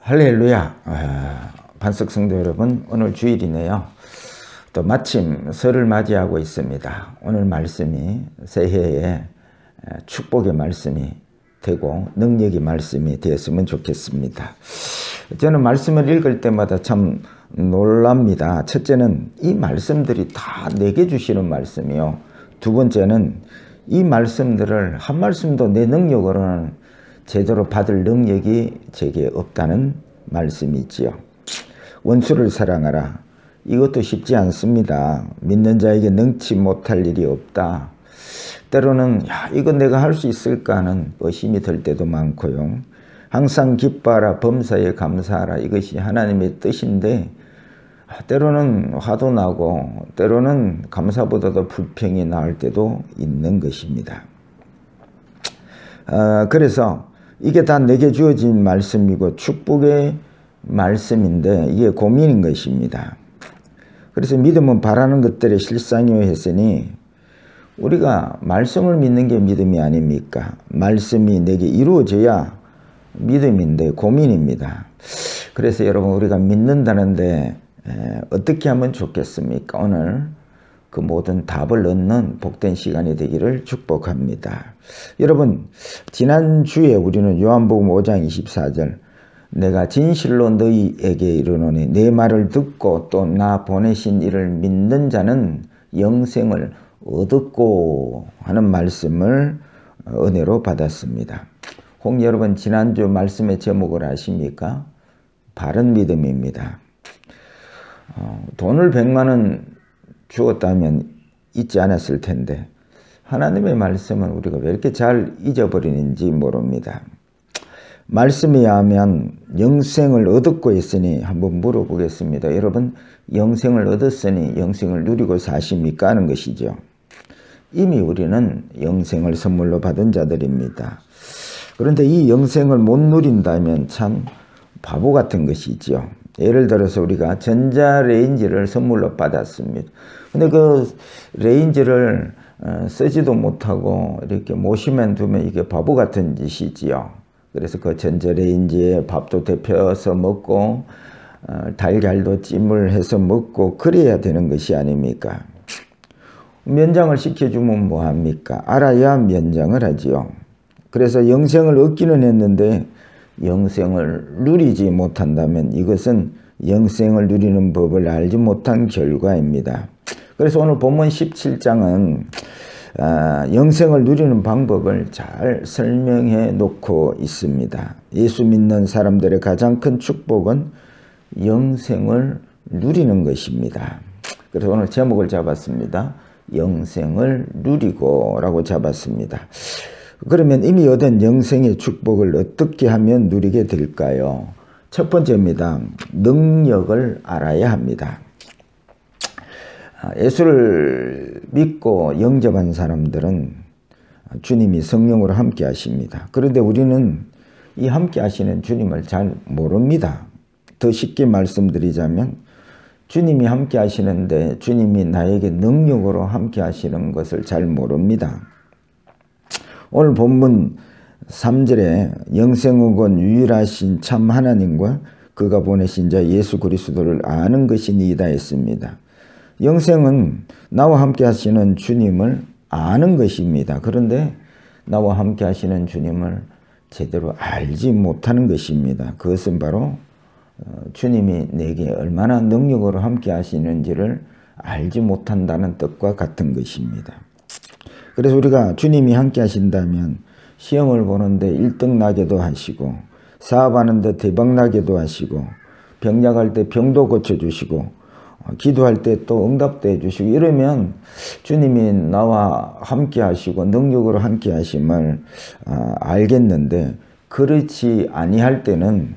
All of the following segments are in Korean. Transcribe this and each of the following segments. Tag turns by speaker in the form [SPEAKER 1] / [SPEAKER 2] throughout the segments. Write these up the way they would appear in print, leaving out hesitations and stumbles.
[SPEAKER 1] 할렐루야. 반석 성도 여러분, 오늘 주일이네요. 또 마침 설을 맞이하고 있습니다. 오늘 말씀이 새해의 축복의 말씀이 되고 능력의 말씀이 되었으면 좋겠습니다. 저는 말씀을 읽을 때마다 참 놀랍니다. 첫째는 이 말씀들이 다 내게 주시는 말씀이요. 두 번째는 이 말씀들을 한 말씀도 내 능력으로는 제대로 받을 능력이 제게 없다는 말씀이지요. 원수를 사랑하라. 이것도 쉽지 않습니다. 믿는 자에게 능치 못할 일이 없다. 때로는 이거 내가 할 수 있을까 하는 의심이 들 때도 많고요. 항상 기뻐하라, 범사에 감사하라. 이것이 하나님의 뜻인데 때로는 화도 나고 때로는 감사보다도 불평이 나올 때도 있는 것입니다. 그래서 이게 다 내게 주어진 말씀이고 축복의 말씀인데 이게 고민인 것입니다. 그래서 믿음은 바라는 것들의 실상이요 했으니 우리가 말씀을 믿는 게 믿음이 아닙니까? 말씀이 내게 이루어져야 믿음인데 고민입니다. 그래서 여러분 우리가 믿는다는데 어떻게 하면 좋겠습니까? 오늘 그 모든 답을 얻는 복된 시간이 되기를 축복합니다. 여러분, 지난주에 우리는 요한복음 5장 24절 내가 진실로 너희에게 이르노니 내 말을 듣고 또 나 보내신 이를 믿는 자는 영생을 얻었고 하는 말씀을 은혜로 받았습니다. 혹 여러분 지난주 말씀의 제목을 아십니까? 바른 믿음입니다. 돈을 100만 원 주었다면 잊지 않았을 텐데 하나님의 말씀은 우리가 왜 이렇게 잘 잊어버리는지 모릅니다. 말씀에 의하면 영생을 얻었고 있으니 한번 물어보겠습니다. 여러분 영생을 얻었으니 영생을 누리고 사십니까? 하는 것이죠. 이미 우리는 영생을 선물로 받은 자들입니다. 그런데 이 영생을 못 누린다면 참 바보 같은 것이죠. 예를 들어서 우리가 전자레인지를 선물로 받았습니다. 근데 그 레인지를 쓰지도 못하고 이렇게 모시면 두면 이게 바보 같은 짓이지요. 그래서 그 전자레인지에 밥도 데펴서 먹고 달걀도 찜을 해서 먹고 그래야 되는 것이 아닙니까? 면장을 시켜주면 뭐합니까? 알아야 면장을 하지요. 그래서 영생을 얻기는 했는데 영생을 누리지 못한다면 이것은 영생을 누리는 법을 알지 못한 결과입니다. 그래서 오늘 본문 17장은 영생을 누리는 방법을 잘 설명해 놓고 있습니다. 예수 믿는 사람들의 가장 큰 축복은 영생을 누리는 것입니다. 그래서 오늘 제목을 잡았습니다. 영생을 누리고 라고 잡았습니다. 그러면 이미 얻은 영생의 축복을 어떻게 하면 누리게 될까요? 첫 번째입니다. 능력을 알아야 합니다. 예수를 믿고 영접한 사람들은 주님이 성령으로 함께 하십니다. 그런데 우리는 이 함께 하시는 주님을 잘 모릅니다. 더 쉽게 말씀드리자면 주님이 함께 하시는데 주님이 나에게 능력으로 함께 하시는 것을 잘 모릅니다. 오늘 본문 3절에 영생은 유일하신 참 하나님과 그가 보내신 자 예수 그리스도를 아는 것이 니이다 했습니다. 영생은 나와 함께 하시는 주님을 아는 것입니다. 그런데 나와 함께 하시는 주님을 제대로 알지 못하는 것입니다. 그것은 바로 주님이 내게 얼마나 능력으로 함께 하시는지를 알지 못한다는 뜻과 같은 것입니다. 그래서 우리가 주님이 함께 하신다면 시험을 보는데 1등 나게도 하시고 사업하는데 대박 나게도 하시고 병약할 때 병도 고쳐주시고 기도할 때 또 응답도 해주시고 이러면 주님이 나와 함께 하시고 능력으로 함께 하심을 알겠는데 그렇지 아니할 때는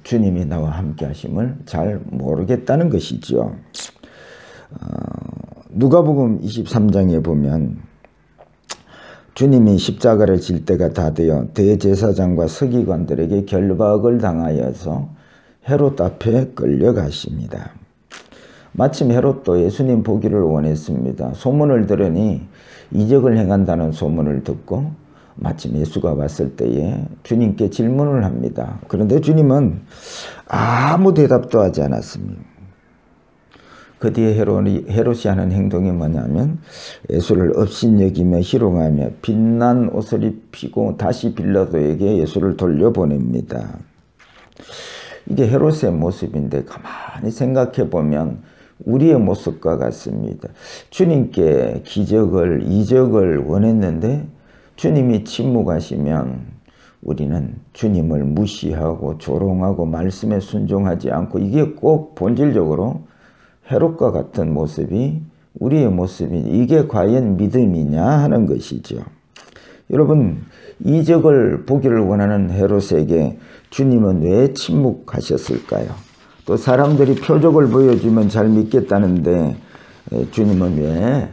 [SPEAKER 1] 주님이 나와 함께 하심을 잘 모르겠다는 것이죠. 누가복음 23장에 보면 주님이 십자가를 질 때가 다 되어 대제사장과 서기관들에게 결박을 당하여서 헤롯 앞에 끌려가십니다. 마침 헤롯도 예수님 보기를 원했습니다. 소문을 들으니 이적을 행한다는 소문을 듣고 마침 예수가 왔을 때에 주님께 질문을 합니다. 그런데 주님은 아무 대답도 하지 않았습니다. 그 뒤에 헤롯이 하는 행동이 뭐냐면 예수를 업신여기며 희롱하며 빛난 옷을 입히고 다시 빌라도에게 예수를 돌려보냅니다. 이게 헤롯의 모습인데 가만히 생각해 보면 우리의 모습과 같습니다. 주님께 기적을, 이적을 원했는데 주님이 침묵하시면 우리는 주님을 무시하고 조롱하고 말씀에 순종하지 않고, 이게 꼭 본질적으로 헤롯과 같은 모습이 우리의 모습이, 이게 과연 믿음이냐 하는 것이죠. 여러분, 이적을 보기를 원하는 헤롯에게 주님은 왜 침묵하셨을까요? 또 사람들이 표적을 보여주면 잘 믿겠다는데 주님은 왜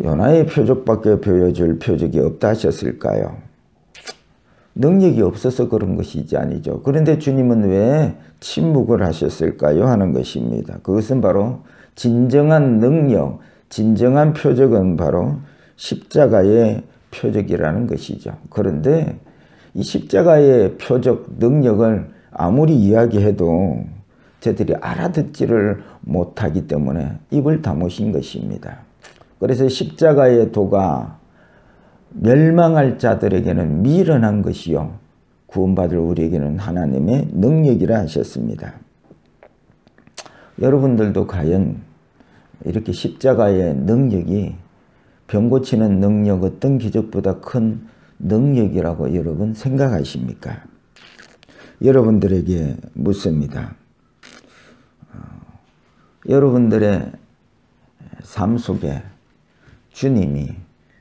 [SPEAKER 1] 요나의 표적밖에 보여줄 표적이 없다 하셨을까요? 능력이 없어서 그런 것이지 아니죠. 그런데 주님은 왜 침묵을 하셨을까요? 하는 것입니다. 그것은 바로 진정한 능력, 진정한 표적은 바로 십자가의 표적이라는 것이죠. 그런데 이 십자가의 표적, 능력을 아무리 이야기해도 저들이 알아듣지를 못하기 때문에 입을 다무신 것입니다. 그래서 십자가의 도가 멸망할 자들에게는 미련한 것이요 구원받을 우리에게는 하나님의 능력이라 하셨습니다. 여러분들도 과연 이렇게 십자가의 능력이 병 고치는 능력, 어떤 기적보다 큰 능력이라고 여러분 생각하십니까? 여러분들에게 묻습니다. 여러분들의 삶 속에 주님이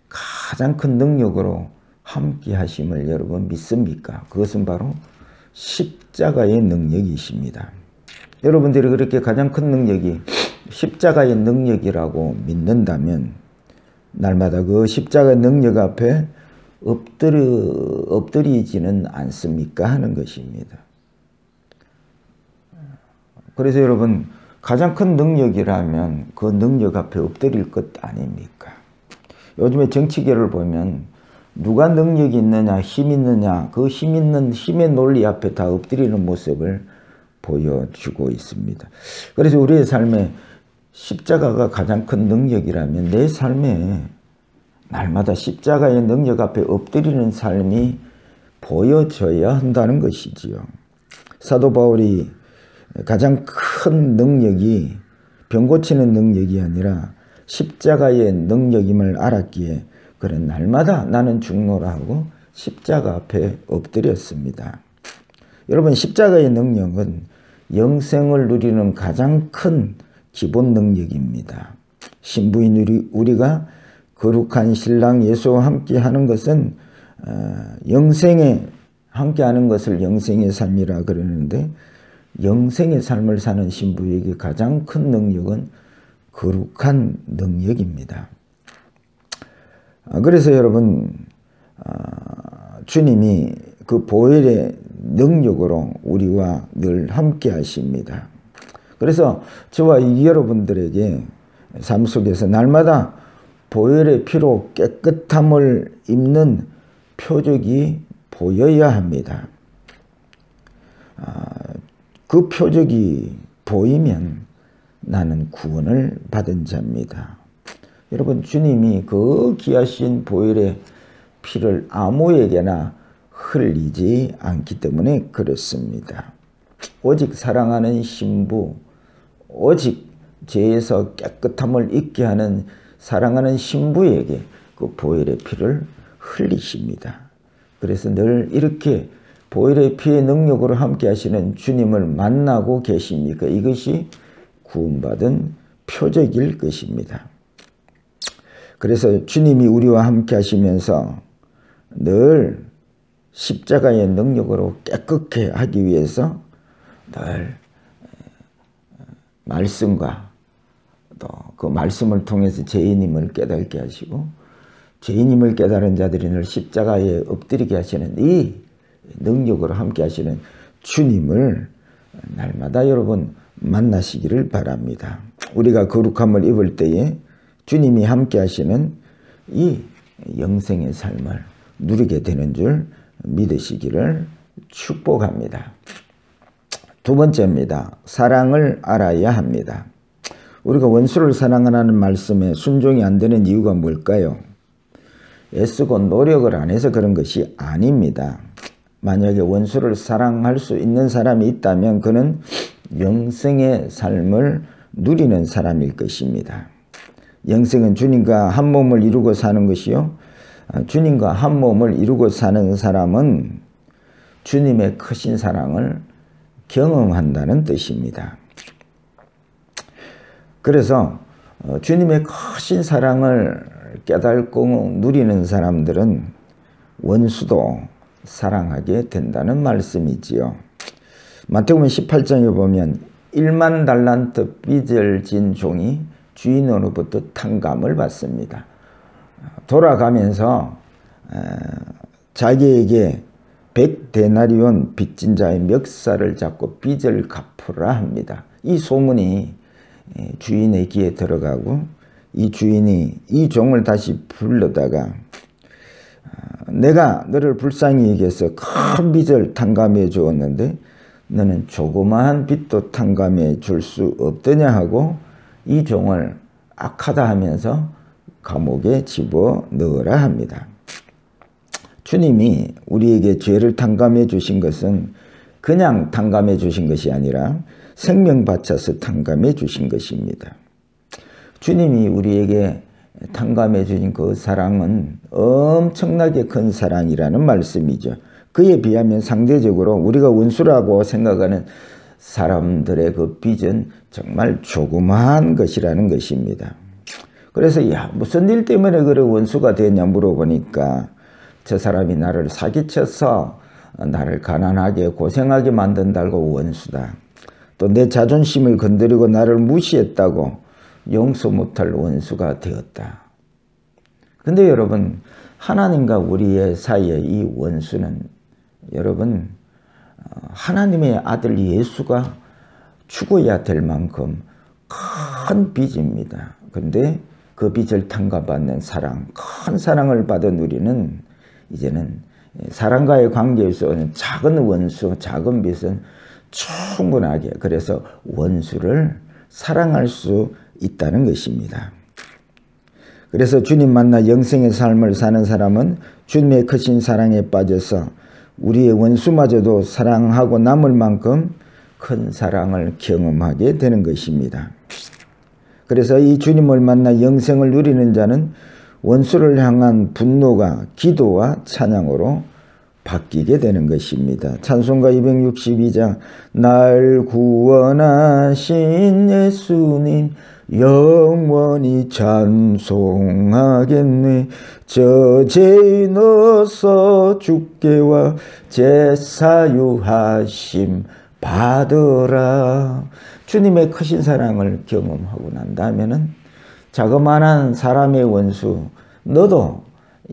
[SPEAKER 1] 가장 큰 능력으로 함께 하심을 여러분 믿습니까? 그것은 바로 십자가의 능력이십니다. 여러분들이 그렇게 가장 큰 능력이 십자가의 능력이라고 믿는다면 날마다 그 십자가의 능력 앞에 엎드리지는 않습니까? 하는 것입니다. 그래서 여러분, 가장 큰 능력이라면 그 능력 앞에 엎드릴 것 아닙니까? 요즘에 정치계를 보면 누가 능력이 있느냐, 힘 있느냐, 그 힘 있는 힘의 논리 앞에 다 엎드리는 모습을 보여주고 있습니다. 그래서 우리의 삶에 십자가가 가장 큰 능력이라면 내 삶에 날마다 십자가의 능력 앞에 엎드리는 삶이 보여져야 한다는 것이지요. 사도 바울이 가장 큰 능력이 병 고치는 능력이 아니라 십자가의 능력임을 알았기에 그래 날마다 나는 죽노라 하고 십자가 앞에 엎드렸습니다. 여러분, 십자가의 능력은 영생을 누리는 가장 큰 기본 능력입니다. 신부인 우리가 거룩한 신랑 예수와 함께 하는 것은 영생에 함께 하는 것을 영생의 삶이라 그러는데, 영생의 삶을 사는 신부에게 가장 큰 능력은 거룩한 능력입니다. 그래서 여러분, 주님이 그 보혈의 능력으로 우리와 늘 함께 하십니다. 그래서 저와 여러분들에게 삶 속에서 날마다 보혈의 피로 깨끗함을 입는 표적이 보여야 합니다. 그 표적이 보이면 나는 구원을 받은 자입니다. 여러분, 주님이 그 귀하신 보혈의 피를 아무에게나 흘리지 않기 때문에 그렇습니다. 오직 사랑하는 신부, 오직 죄에서 깨끗함을 잊게 하는 사랑하는 신부에게 그 보혈의 피를 흘리십니다. 그래서 늘 이렇게 보혈의 피의 능력으로 함께 하시는 주님을 만나고 계십니까? 이것이 구원받은 표적일 것입니다. 그래서 주님이 우리와 함께 하시면서 늘 십자가의 능력으로 깨끗게 하기 위해서 늘 말씀과 또 그 말씀을 통해서 죄인임을 깨닫게 하시고, 죄인임을 깨달은 자들이 늘 십자가에 엎드리게 하시는 이 능력으로 함께 하시는 주님을 날마다 여러분 만나시기를 바랍니다. 우리가 거룩함을 입을 때에 주님이 함께 하시는 이 영생의 삶을 누리게 되는 줄 믿으시기를 축복합니다. 두 번째입니다. 사랑을 알아야 합니다. 우리가 원수를 사랑하라는 말씀에 순종이 안 되는 이유가 뭘까요? 애쓰고 노력을 안 해서 그런 것이 아닙니다. 만약에 원수를 사랑할 수 있는 사람이 있다면 그는 영생의 삶을 누리는 사람일 것입니다. 영생은 주님과 한 몸을 이루고 사는 것이요. 주님과 한 몸을 이루고 사는 사람은 주님의 크신 사랑을 경험한다는 뜻입니다. 그래서 주님의 크신 사랑을 깨닫고 누리는 사람들은 원수도 사랑하게 된다는 말씀이지요. 마태복음 18장에 보면 1만 달란트 빚을 진 종이 주인으로부터 탕감을 받습니다. 돌아가면서 자기에게 100데나리온 빚진 자의 멱살을 잡고 빚을 갚으라 합니다. 이 소문이 주인의 귀에 들어가고 이 주인이 이 종을 다시 불러다가 내가 너를 불쌍히 여겨서 큰 빚을 탕감해 주었는데 너는 조그마한 빚도 탕감해 줄 수 없더냐 하고 이 종을 악하다 하면서 감옥에 집어넣으라 합니다. 주님이 우리에게 죄를 탕감해 주신 것은 그냥 탕감해 주신 것이 아니라 생명 바쳐서 탕감해 주신 것입니다. 주님이 우리에게 탕감해 주신 그 사랑은 엄청나게 큰 사랑이라는 말씀이죠. 그에 비하면 상대적으로 우리가 원수라고 생각하는 사람들의 그 빚은 정말 조그마한 것이라는 것입니다. 그래서 야 무슨 일 때문에 그래 원수가 되냐 물어보니까 저 사람이 나를 사기쳐서 나를 가난하게 고생하게 만든다고 원수다. 또 내 자존심을 건드리고 나를 무시했다고 용서 못할 원수가 되었다. 근데 여러분 하나님과 우리의 사이의 이 원수는 여러분 하나님의 아들 예수가 죽어야 될 만큼 큰 빚입니다. 그런데 그 빚을 탕감받는 사랑, 큰 사랑을 받은 우리는 이제는 사랑과의 관계에서 작은 원수, 작은 빚은 충분하게 그래서 원수를 사랑할 수 있다는 것입니다. 그래서 주님 만나 영생의 삶을 사는 사람은 주님의 크신 사랑에 빠져서 우리의 원수마저도 사랑하고 남을 만큼 큰 사랑을 경험하게 되는 것입니다. 그래서 이 주님을 만나 영생을 누리는 자는 원수를 향한 분노가 기도와 찬양으로 바뀌게 되는 것입니다. 찬송가 262장 날 구원하신 예수님 영원히 찬송하겠네. 저 죄인 어서 주께와 제사유하심 받으라. 주님의 크신 사랑을 경험하고 난 다음에는 자그마한 사람의 원수 너도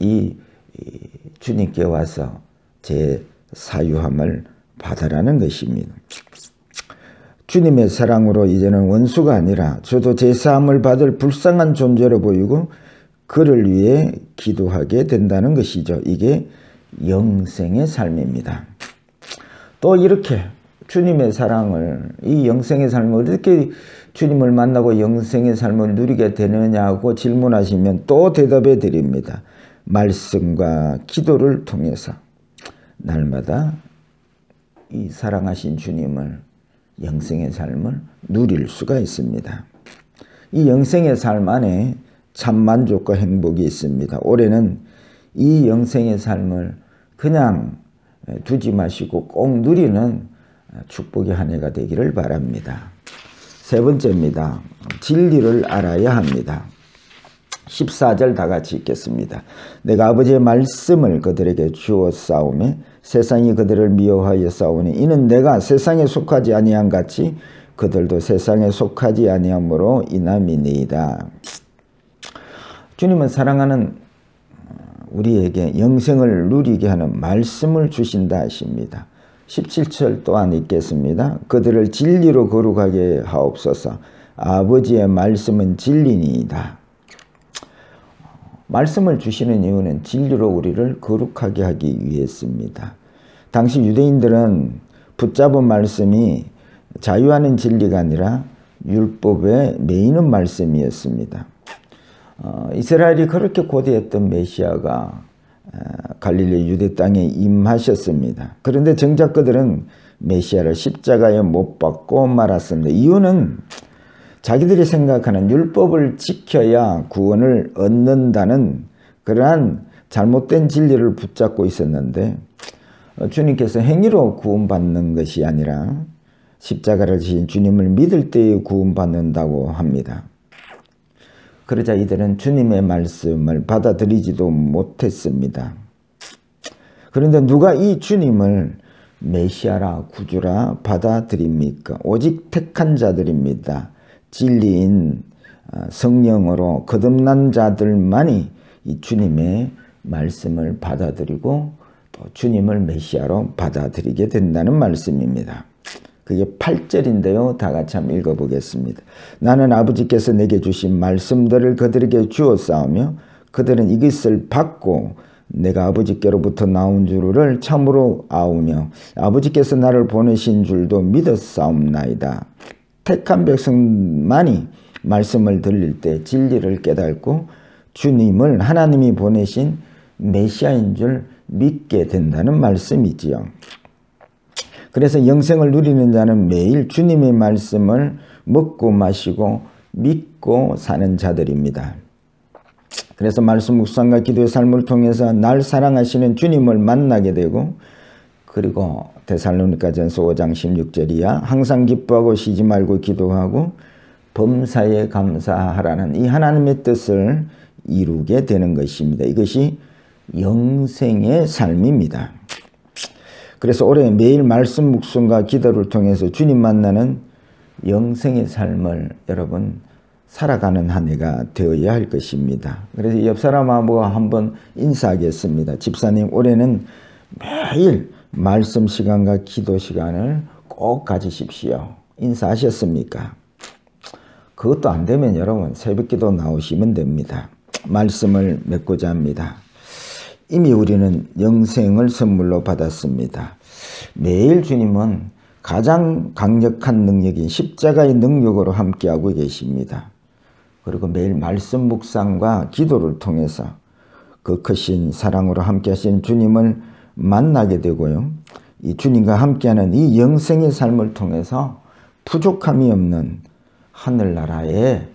[SPEAKER 1] 이 주님께 와서 제 사유함을 받으라는 것입니다. 주님의 사랑으로 이제는 원수가 아니라 저도 제 사함을 받을 불쌍한 존재로 보이고 그를 위해 기도하게 된다는 것이죠. 이게 영생의 삶입니다. 또 이렇게 주님의 사랑을 이 영생의 삶을 어떻게 주님을 만나고 영생의 삶을 누리게 되느냐고 질문하시면 또 대답해 드립니다. 말씀과 기도를 통해서 날마다 이 사랑하신 주님을 영생의 삶을 누릴 수가 있습니다. 이 영생의 삶 안에 참 만족과 행복이 있습니다. 올해는 이 영생의 삶을 그냥 두지 마시고 꼭 누리는 축복의 한 해가 되기를 바랍니다. 세 번째입니다. 진리를 알아야 합니다. 14절 다 같이 읽겠습니다. 내가 아버지의 말씀을 그들에게 주어 싸우매 세상이 그들을 미워하여 싸우니 이는 내가 세상에 속하지 아니한 같이 그들도 세상에 속하지 아니함으로 인함이니이다. 주님은 사랑하는 우리에게 영생을 누리게 하는 말씀을 주신다 하십니다. 17절 또한 읽겠습니다. 그들을 진리로 거룩하게 하옵소서. 아버지의 말씀은 진리니이다. 말씀을 주시는 이유는 진리로 우리를 거룩하게 하기 위해서입니다. 당시 유대인들은 붙잡은 말씀이 자유하는 진리가 아니라 율법에 매이는 말씀이었습니다. 이스라엘이 그렇게 고대했던 메시아가 갈릴리 유대 땅에 임하셨습니다. 그런데 정작 그들은 메시아를 십자가에 못 박고 말았습니다. 이유는 자기들이 생각하는 율법을 지켜야 구원을 얻는다는 그러한 잘못된 진리를 붙잡고 있었는데 주님께서 행위로 구원받는 것이 아니라 십자가를 지신 주님을 믿을 때에 구원받는다고 합니다. 그러자 이들은 주님의 말씀을 받아들이지도 못했습니다. 그런데 누가 이 주님을 메시아라 구주라 받아들입니까? 오직 택한 자들입니다. 진리인 성령으로 거듭난 자들만이 이 주님의 말씀을 받아들이고 또 주님을 메시아로 받아들이게 된다는 말씀입니다. 그게 8절인데요. 다 같이 한번 읽어보겠습니다. 나는 아버지께서 내게 주신 말씀들을 그들에게 주었사오며 그들은 이것을 받고 내가 아버지께로부터 나온 줄을 참으로 아우며 아버지께서 나를 보내신 줄도 믿었사옵나이다. 택한 백성만이 말씀을 들릴 때 진리를 깨닫고 주님을 하나님이 보내신 메시아인 줄 믿게 된다는 말씀이지요. 그래서 영생을 누리는 자는 매일 주님의 말씀을 먹고 마시고 믿고 사는 자들입니다. 그래서 말씀 묵상과 기도의 삶을 통해서 날 사랑하시는 주님을 만나게 되고 그리고 데살로니가전서 5장 16절이야 항상 기뻐하고 쉬지 말고 기도하고 범사에 감사하라는 이 하나님의 뜻을 이루게 되는 것입니다. 이것이 영생의 삶입니다. 그래서 올해 매일 말씀 묵상과 기도를 통해서 주님 만나는 영생의 삶을 여러분 살아가는 한 해가 되어야 할 것입니다. 그래서 옆 사람하고 한번 인사하겠습니다. 집사님, 올해는 매일 말씀 시간과 기도 시간을 꼭 가지십시오. 인사하셨습니까? 그것도 안 되면 여러분 새벽기도 나오시면 됩니다. 말씀을 맺고자 합니다. 이미 우리는 영생을 선물로 받았습니다. 매일 주님은 가장 강력한 능력인 십자가의 능력으로 함께하고 계십니다. 그리고 매일 말씀 묵상과 기도를 통해서 그 크신 사랑으로 함께하신 주님을 만나게 되고요. 이 주님과 함께하는 이 영생의 삶을 통해서 부족함이 없는 하늘나라의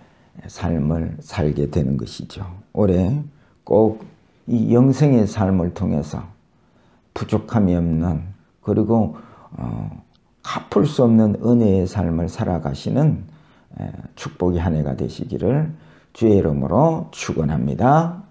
[SPEAKER 1] 삶을 살게 되는 것이죠. 올해 꼭 이 영생의 삶을 통해서 부족함이 없는 그리고 갚을 수 없는 은혜의 삶을 살아가시는 축복의 한 해가 되시기를 주의 이름으로 축원합니다.